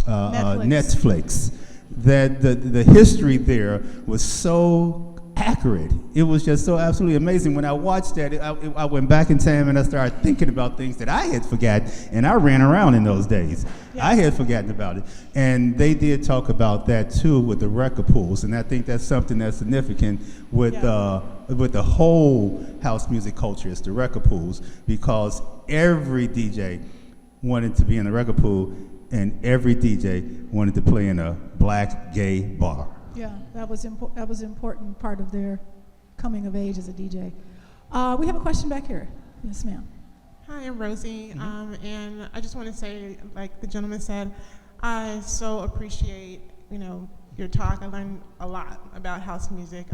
Netflix. That the history there was so accurate. It was just so absolutely amazing. When I watched that, I went back in time and I started thinking about things that I had forgotten, and I ran around in those days. I had forgotten about it. And they did talk about that too with the record pools, and I think that's something that's significant with the whole house music culture, is the record pools, because every DJ wanted to be in the record pool, and every DJ wanted to play in a black gay bar. Yeah, that was important part of their coming of age as a DJ. We have a question back here. Yes, ma'am. Hi, I'm Rosie, and I just want to say, like the gentleman said, I so appreciate, your talk. I learned a lot about house music.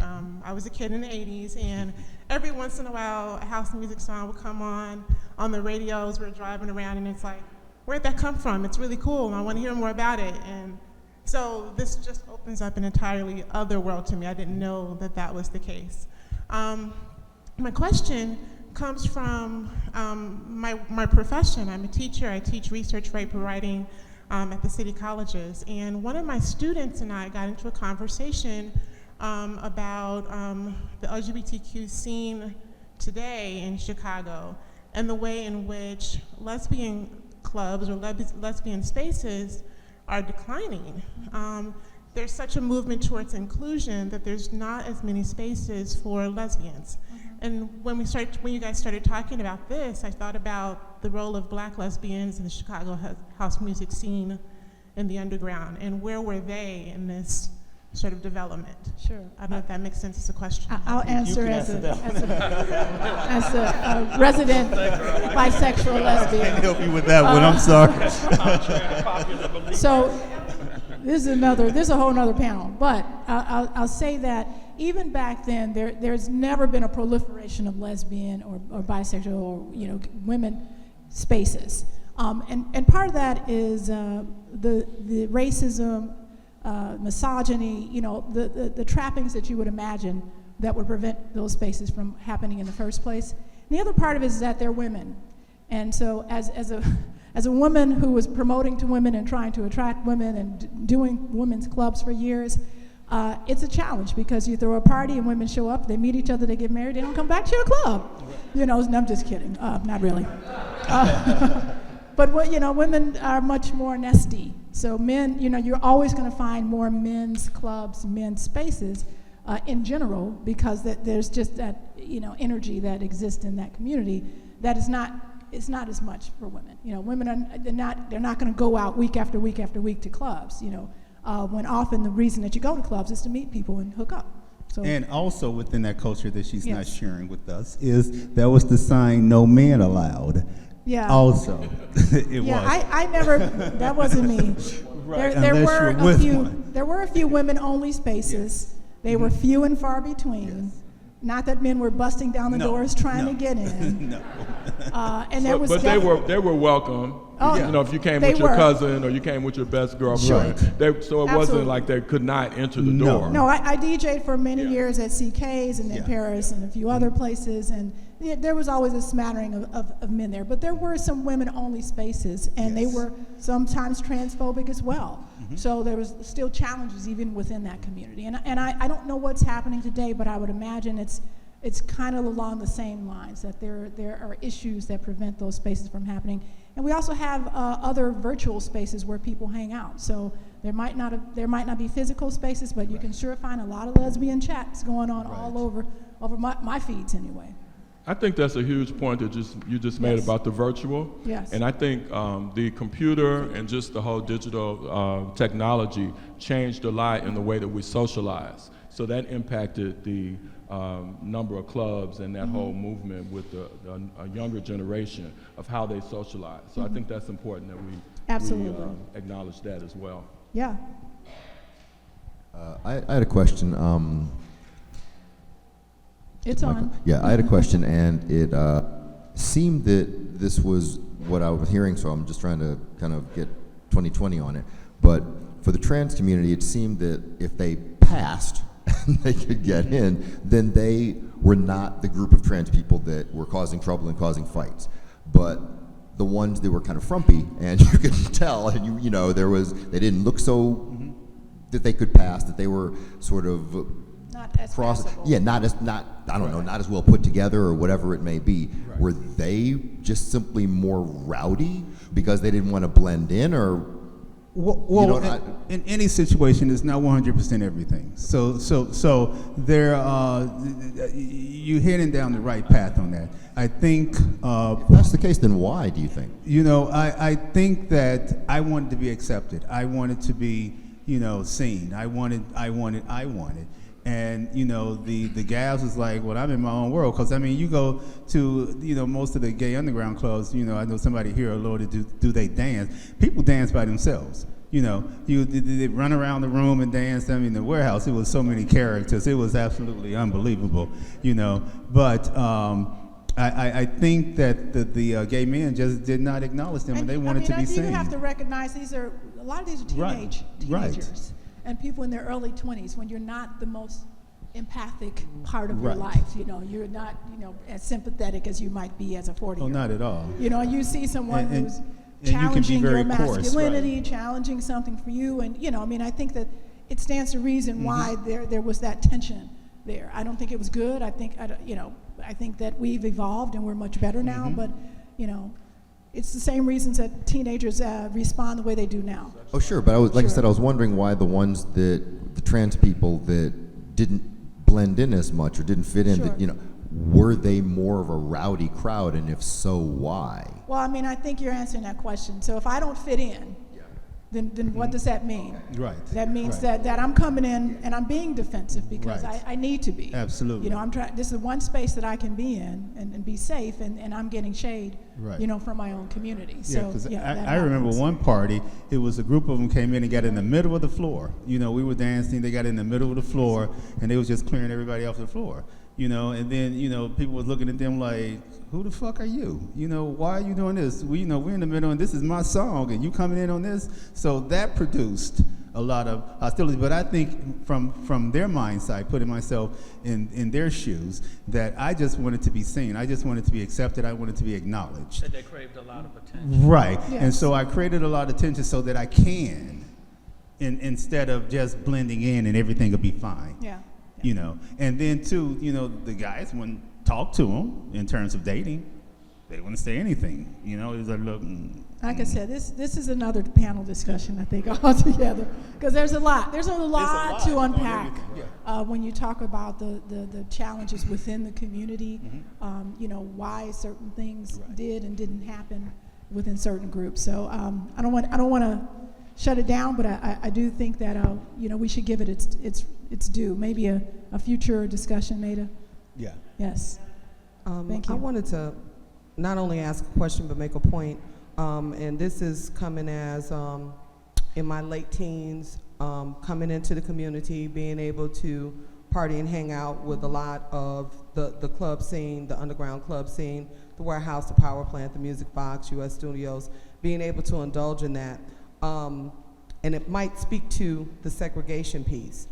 I was a kid in the 80s, and every once in a while, a house music song would come on the radios. We're driving around, and it's like, where'd that come from? It's really cool, and I want to hear more about it. And so this just opens up an entirely other world to me. I didn't know that that was the case. My question comes from my profession. I'm a teacher. I teach research writing at the city colleges. And one of my students and I got into a conversation about the LGBTQ scene today in Chicago and the way in which lesbian clubs or lesbian spaces are declining. There's such a movement towards inclusion that there's not as many spaces for lesbians. And when you guys started talking about this, I thought about the role of Black lesbians in the Chicago house music scene in the underground, and where were they in this sort of development? Sure. I don't know if that makes sense as a question. I'll answer as a resident bisexual lesbian. I can't help you with that one. I'm sorry. So this is a whole nother panel. But I'll say that even back then, there's never been a proliferation of lesbian or bisexual or women spaces, and part of that is the racism, misogyny, the trappings that you would imagine that would prevent those spaces from happening in the first place. And the other part of it is that they're women, and so as a woman who was promoting to women and trying to attract women and doing women's clubs for years, it's a challenge because you throw a party and women show up, they meet each other, they get married, they don't come back to your club. And I'm just kidding, not really. But women are much more nesty. So men, you're always going to find more men's clubs, men's spaces in general, because there's just that energy that exists in that community that is not. It's not as much for women. Women they're not going to go out week after week after week to clubs. When often the reason that you go to clubs is to meet people and hook up. So, And also within that culture that she's not Yes. sharing with us is that was the sign "No Man Allowed." yeah. Also, it Yeah, was. I never. That wasn't me. Right, There unless were you're a with few. one. There were a few women-only spaces. Yes. They were few and far between. Yes. Not that men were busting down the No, doors trying no. to get in. No. And there was. But they were welcome. Oh, If you came they with your were. cousin or you came with your best girlfriend, so it Absolutely. wasn't like they could not enter the No. door. No, I DJ'd for many Yeah. years at CK's and in Yeah. Paris and a few other places, and there was always a smattering of men there. But there were some women-only spaces, and they Yes. were sometimes transphobic as well. So there was still challenges even within that community. And I don't know what's happening today, but I would imagine it's kind of along the same lines, that there are issues that prevent those spaces from happening. And we also have other virtual spaces where people hang out. So there might not be physical spaces, but you can sure find a lot of lesbian chats going on all over my feeds anyway. I think that's a huge point that you just made Yes. about the virtual. Yes. And I think the computer and just the whole digital technology changed a lot in the way that we socialize. So that impacted the number of clubs and that whole movement with a younger generation of how they socialize. So I think that's important that we Absolutely. acknowledge that as well. Yeah. I had a question. It's on. Yeah, I had a question, and it seemed that this was what I was hearing, so I'm just trying to kind of get 2020 on it. But for the trans community, it seemed that if they passed and they could get in, then they were not the group of trans people that were causing trouble and causing fights. But the ones that were kind of frumpy, and you could tell, and they didn't look so that they could pass, that they were sort of Not as passable. not as well put together or whatever it may be. Right. Were they just simply more rowdy because they didn't want to blend in, or? Well, in any situation, it's not 100% everything. So there, you're heading down the right path on that. I think. If that's the case, then why do you think? I think that I wanted to be accepted. I wanted to be, seen. I wanted. And the gals was like, well, I'm in my own world, because you go to most of the gay underground clubs. I know somebody here, Lord, do they dance? People dance by themselves. You know, they run around the room and dance. I mean, the warehouse, it was so many characters. It was absolutely unbelievable, you know. But I think that the gay men just did not acknowledge them, and they wanted to be seen. You have to recognize a lot of these are teenagers Right. and people in their early 20s when you're not the most empathic part of your life. You know, you're not, as sympathetic as you might be as a 40-year-old. Oh, not at all. You know, you see someone who's and challenging you can be your very coarse, masculinity, right. challenging something for you, and I think that it stands to reason why there was that tension there. I don't think it was good. I think that we've evolved and we're much better now, but it's the same reasons that teenagers respond the way they do now. Oh, sure, but I said, I was wondering why the ones the trans people that didn't blend in as much or didn't fit in, Sure. that, were they more of a rowdy crowd, and if so, why? Well, I think you're answering that question. So if I don't fit in, then what does that mean? Right. That means right. that I'm coming in and I'm being defensive because Right. I need to be. Absolutely. I'm trying. This is one space that I can be in and be safe, and I'm getting shade, Right. From my own community. Yeah, So because that I remember happens. one party, it was a group of them came in and got in the middle of the floor. We were dancing, they got in the middle of the floor, and they was just clearing everybody off the floor. And then, people was looking at them like, who the fuck are you? Why are you doing this? We're in the middle, and this is my song, and you coming in on this? So that produced a lot of hostility. But I think from their mind side, putting myself in their shoes, that I just wanted to be seen. I just wanted to be accepted. I wanted to be acknowledged. That they craved a lot of attention. Right. Yes. And so I created a lot of tension so that I can, instead of just blending in and everything will be fine. Yeah. And then too, the guys wouldn't talk to them in terms of dating. They wouldn't say anything. It was like, look. Like I said, this is another panel discussion, I think, altogether, because there's a lot to unpack when you talk about the challenges within the community. Why certain things did and didn't happen within certain groups. So I don't want to shut it down, but I do think that we should give it its due. Maybe a future discussion, Maida. Yeah. Yes. Thank you. I wanted to not only ask a question but make a point, and this is coming as in my late teens, coming into the community, being able to party and hang out with a lot of the club scene, the underground club scene, the warehouse, the power plant, the music box, US Studios, being able to indulge in that. And it might speak to the segregation piece.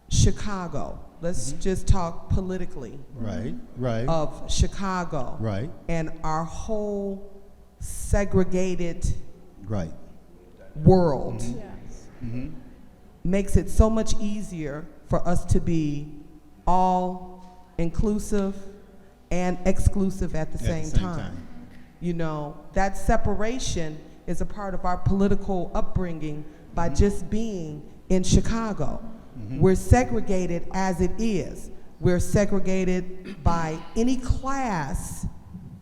Chicago, let's just talk politically. Right. Of Chicago. Right. And our whole segregated Right. world Yes. makes it so much easier for us to be all inclusive and exclusive at the same time. That separation is a part of our political upbringing by just being in Chicago. We're segregated as it is. We're segregated by any class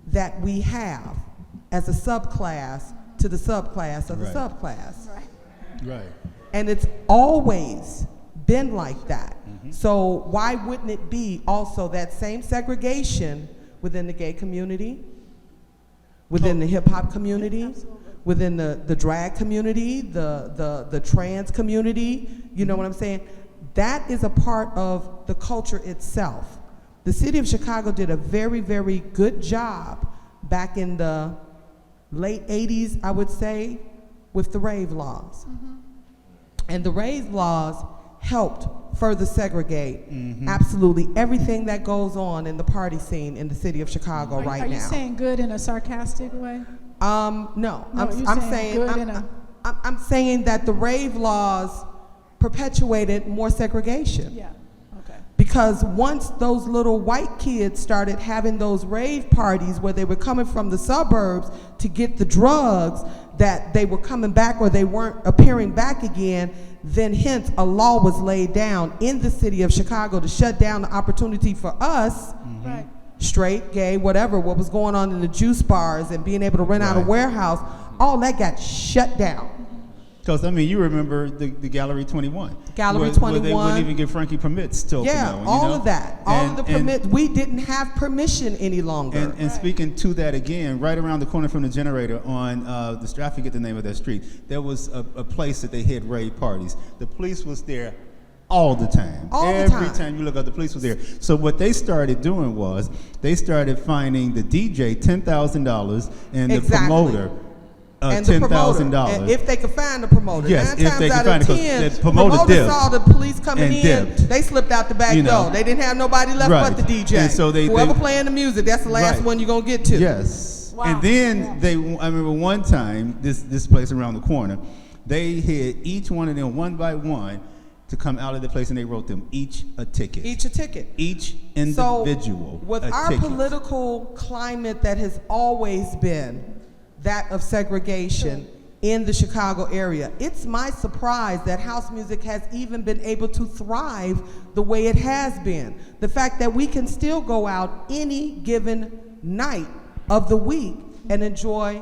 that we have as a subclass to the subclass of the Right. subclass. Right. And it's always been like that. So why wouldn't it be also that same segregation within the gay community, within the hip hop community, within the drag community, the trans community? You know what I'm saying? That is a part of the culture itself. The city of Chicago did a very, very good job back in the late 80s, I would say, with the rave laws. And the rave laws helped further segregate absolutely everything that goes on in the party scene in the city of Chicago right now. Are you saying good in a sarcastic way? No, No, I'm you're saying saying good in a- I'm saying that the rave laws perpetuated more segregation. Yeah. Okay. Because once those little white kids started having those rave parties where they were coming from the suburbs to get the drugs, that they were coming back or they weren't appearing back again, then hence a law was laid down in the city of Chicago to shut down the opportunity for us, Right. straight, gay, whatever, what was going on in the juice bars and being able to rent out a Right. warehouse, all that got shut down. Because, I mean, you remember the Gallery 21. Gallery where 21. They wouldn't even give Frankie permits to open Yeah, that one, all you know? of that. All of the And- permits. We didn't have permission any longer. And speaking to that again, right around the corner from the Generator on I forget the name of that street, there was a place that they had rave parties. The police was there all the time. Every time you look up, the police was there. So what they started doing was they started fining the DJ $10,000 and the promoter and the promoter, $10,000. if they could find the promoter. Yes, 9 if times they could out find of it, 'cause 10, the promoter dipped saw the police coming and in, dipped. they slipped out the back You know. door. They didn't have nobody left Right. but the DJ. And so Whoever playing the music, that's the last Right. one you're gonna get to. Yes. Wow. And then I remember one time, this place around the corner, they had each one of them one by one to come out of the place, and they wrote them each a ticket. Each a ticket. Each individual. So with a our ticket. political climate that has always been that of segregation in the Chicago area, it's my surprise that house music has even been able to thrive the way it has been. The fact that we can still go out any given night of the week and enjoy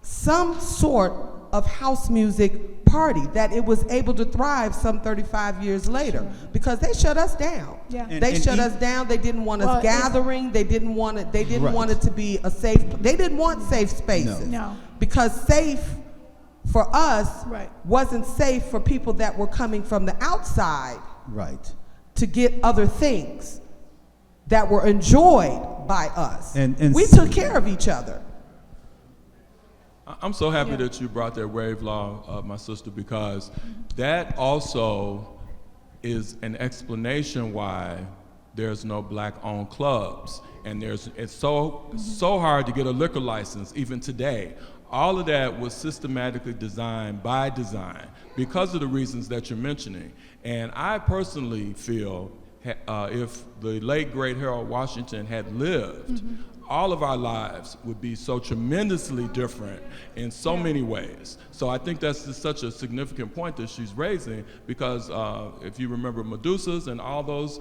some sort of house music party, that it was able to thrive some 35 years later, because they shut us down. Yeah. They shut us down. They didn't want us Well, gathering. They didn't want it. They didn't Right. want it to be a safe. They didn't want safe spaces. No. Because safe for us Right. wasn't safe for people that were coming from the outside Right. to get other things that were enjoyed by us. And we took care of each other. I'm so happy that you brought that rave law, my sister, because that also is an explanation why there's no black-owned clubs, and it's so hard to get a liquor license even today. All of that was systematically designed by design because of the reasons that you're mentioning. And I personally feel if the late great Harold Washington had lived, all of our lives would be so tremendously different in so many ways. So I think that's just such a significant point that she's raising, because if you remember Medusa's and all those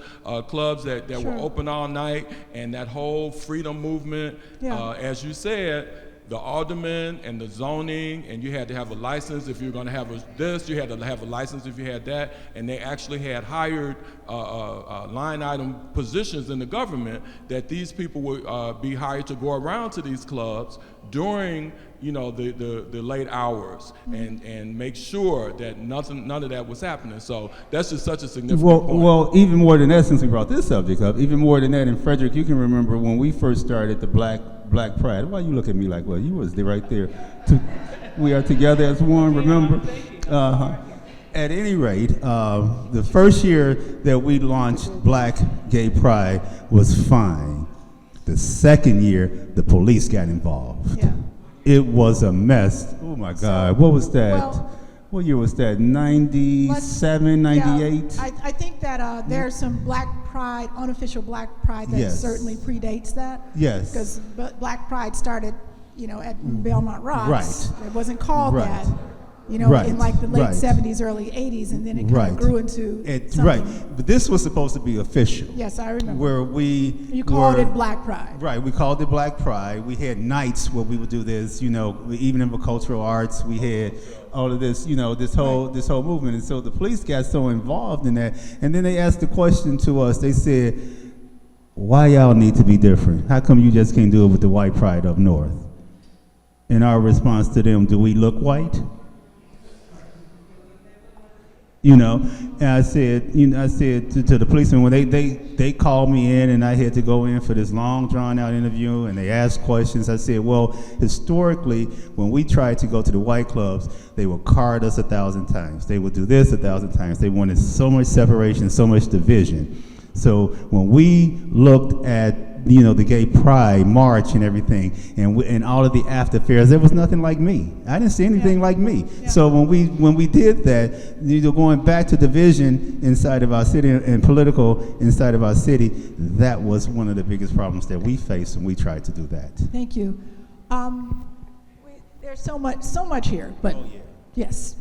clubs that were open all night, and that whole freedom movement, as you said, the aldermen and the zoning, and you had to have a license if you were going to have this, you had to have a license if you had that, and they actually had hired line item positions in the government that these people would be hired to go around to these clubs during the late hours and make sure that none of that was happening. So that's just such a significant point. Well, even more than that, since we brought this subject up, even more than that, in Frederick, you can remember when we first started the Black Pride. Why you look at me like, well, you was there right there. We are together as one, remember? At any rate, the first year that we launched Black Gay Pride was fine. The second year, the police got involved. Yeah. It was a mess. Oh my God, what was that? Well, what year was that? 97, 98? Yeah, I think that there's some Black Pride, unofficial Black Pride that Yes. certainly predates that. Yes. Because Black Pride started, at Belmont Rocks. Right. It wasn't called Right. that, Right. in like the late Right. 70s, early 80s, and then it kind Right. of grew into something. Right, but this was supposed to be official. Yes, I remember. Where we You called were- it Black Pride. Right, we called it Black Pride. We had nights where we would do this, evening for cultural arts. We had all of this, this whole movement. And so the police got so involved in that. And then they asked the question to us. They said, why y'all need to be different? How come you just can't do it with the white pride up north? And our response to them, do we look white? And I said to the policeman, when they called me in and I had to go in for this long drawn out interview and they asked questions, I said, well, historically, when we tried to go to the white clubs, they would card us 1,000 times. They would do this 1,000 times. They wanted so much separation, so much division. So when we looked at the gay pride march and everything, and all of the after affairs, there was nothing like me. I didn't see anything like me. Yeah. So when we did that, going back to division inside of our city and political inside of our city, that was one of the biggest problems that we faced when we tried to do that. Thank you. There's so much here, but yes.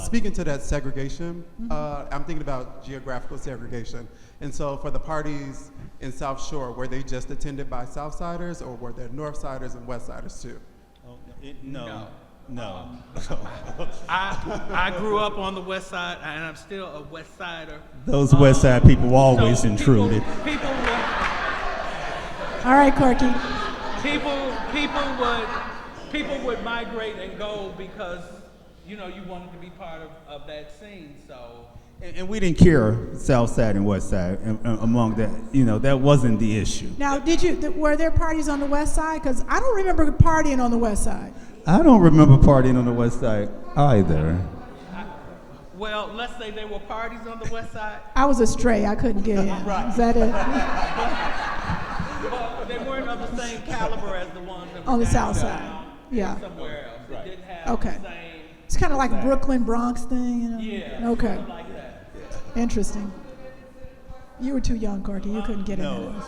Speaking to that segregation, I'm thinking about geographical segregation. And so for the parties in South Shore, were they just attended by Southsiders, or were there Northsiders and Westsiders too? No. No. I grew up on the West Side, and I'm still a West Sider. Those West Side people always So intruded. People All right, Corky. would migrate and go because, you wanted to be part of that scene. So. And we didn't care South Side and West Side among that. That wasn't the issue. Now, were there parties on the West Side? Because I don't remember partying on the West Side. I don't remember partying on the West Side either. Well, let's say there were parties on the West Side. I was a stray. I couldn't get in. Right. Is that it? But they weren't of the same caliber as the ones that were On the down South Side. Yeah. somewhere else. It didn't have Okay. the same. It's kind of like a Brooklyn, Bronx thing, Yeah. Okay. Something like that. Interesting. You were too young, Corky. You couldn't get into those.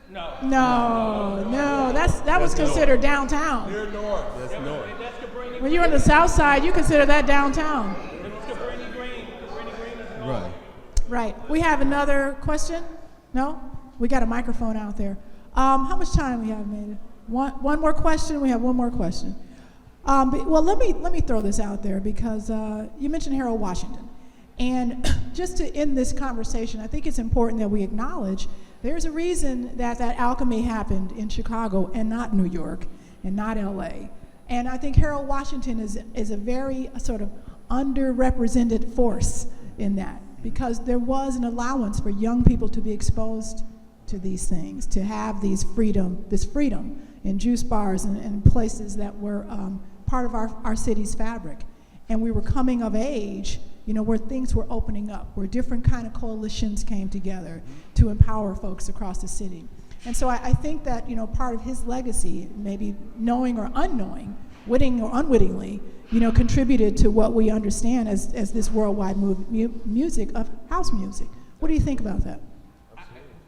No. No. That was considered downtown. Near north. That's north. That's Cabrini. When you were on the South Side, you consider that downtown. It was Cabrini Green. Cabrini Green is north. Right. Right. We have another question? No? We got a microphone out there. How much time we have, Maida? One more question? We have one more question. Well, let me throw this out there because you mentioned Harold Washington. And just to end this conversation, I think it's important that we acknowledge there's a reason that alchemy happened in Chicago and not New York and not LA. And I think Harold Washington is a very sort of underrepresented force in that, because there was an allowance for young people to be exposed to these things, to have this freedom in juice bars and places that were part of our city's fabric. And we were coming of age, where things were opening up, where different kind of coalitions came together to empower folks across the city. And so I think that, part of his legacy, maybe knowing or unknowing, witting or unwittingly, contributed to what we understand as this worldwide music of house music. What do you think about that?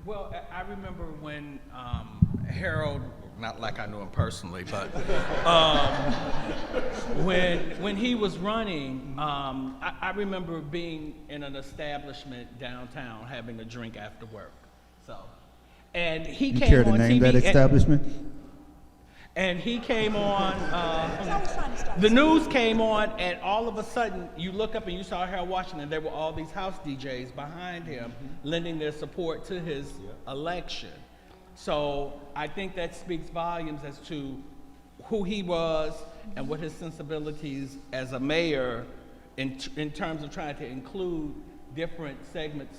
Well, I remember when Harold, not like I knew him personally, but when he was running, I remember being in an establishment downtown having a drink after work. So, and he You came care to on name TV, that establishment? and he came on, the news came on, and all of a sudden, you look up and you saw Harold Washington. There were all these house DJs behind him, lending their support to his election. So I think that speaks volumes as to who he was and what his sensibilities as a mayor in terms of trying to include different segments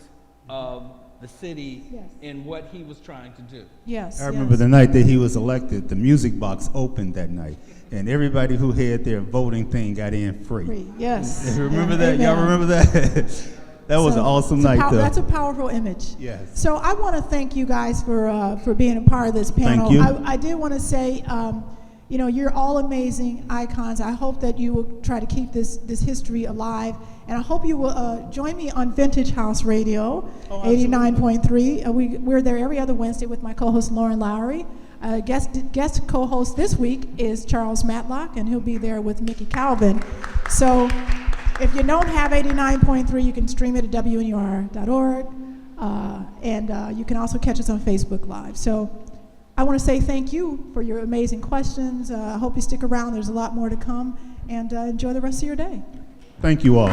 of the city in what he was trying to do. Yes. I remember the night that he was elected, the music box opened that night, and everybody who had their voting thing got in free. Yes. You remember that? Amen. Y'all remember that? That was an awesome night, though. That's a powerful image. Yes. So I want to thank you guys for being a part of this panel. Thank you. I did want to say, you're all amazing icons. I hope that you will try to keep this history alive, and I hope you will join me on Vintage House Radio, 89.3. We're there every other Wednesday with my co-host Lauren Lowry. Guest co-host this week is Charles Matlock, and he'll be there with Mickey Calvin. So if you don't have 89.3, you can stream it at WNUR.org, and you can also catch us on Facebook Live. So I want to say thank you for your amazing questions. I hope you stick around. There's a lot more to come, and enjoy the rest of your day. Thank you all.